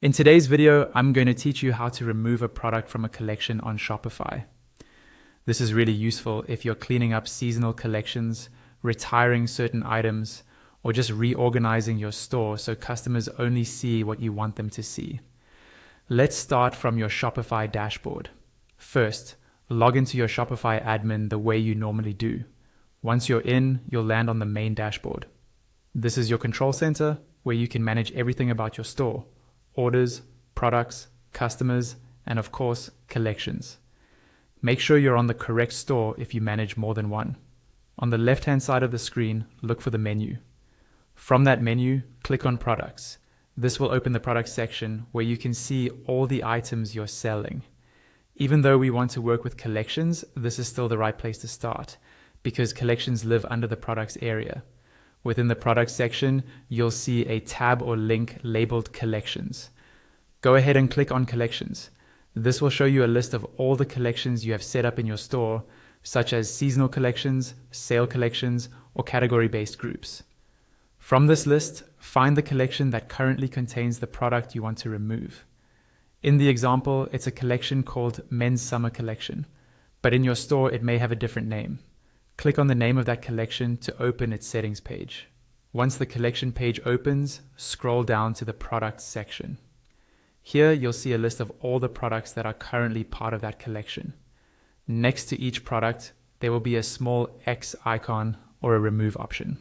In today's video, I'm going to teach you how to remove a product from a collection on Shopify. This is really useful if you're cleaning up seasonal collections, retiring certain items, or just reorganizing your store so customers only see what you want them to see. Let's start from your Shopify dashboard. First, log into your Shopify admin the way you normally do. Once you're in, you'll land on the main dashboard. This is your control center where you can manage everything about your store: orders, products, customers, and of course, collections. Make sure you're on the correct store if you manage more than one. On the left-hand side of the screen, look for the menu. From that menu, click on Products. This will open the Products section where you can see all the items you're selling. Even though we want to work with collections, this is still the right place to start because collections live under the Products area. Within the Products section, you'll see a tab or link labeled Collections. Go ahead and click on Collections. This will show you a list of all the collections you have set up in your store, such as seasonal collections, sale collections, or category-based groups. From this list, find the collection that currently contains the product you want to remove. In the example, it's a collection called Men's Summer Collection, but in your store it may have a different name. Click on the name of that collection to open its settings page. Once the collection page opens, scroll down to the Products section. Here you'll see a list of all the products that are currently part of that collection. Next to each product, there will be a small X icon or a remove option.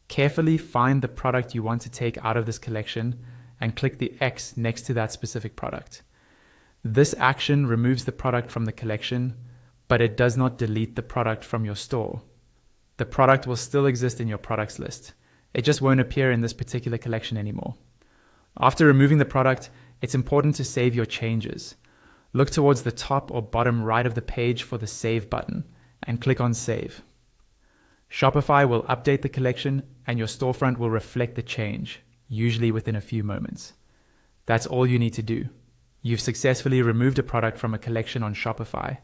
Carefully find the product you want to take out of this collection and click the X next to that specific product. This action removes the product from the collection, but it does not delete the product from your store. The product will still exist in your products list. It just won't appear in this particular collection anymore. After removing the product, it's important to save your changes. Look towards the top or bottom right of the page for the Save button and click on Save. Shopify will update the collection and your storefront will reflect the change, usually within a few moments. That's all you need to do. You've successfully removed a product from a collection on Shopify.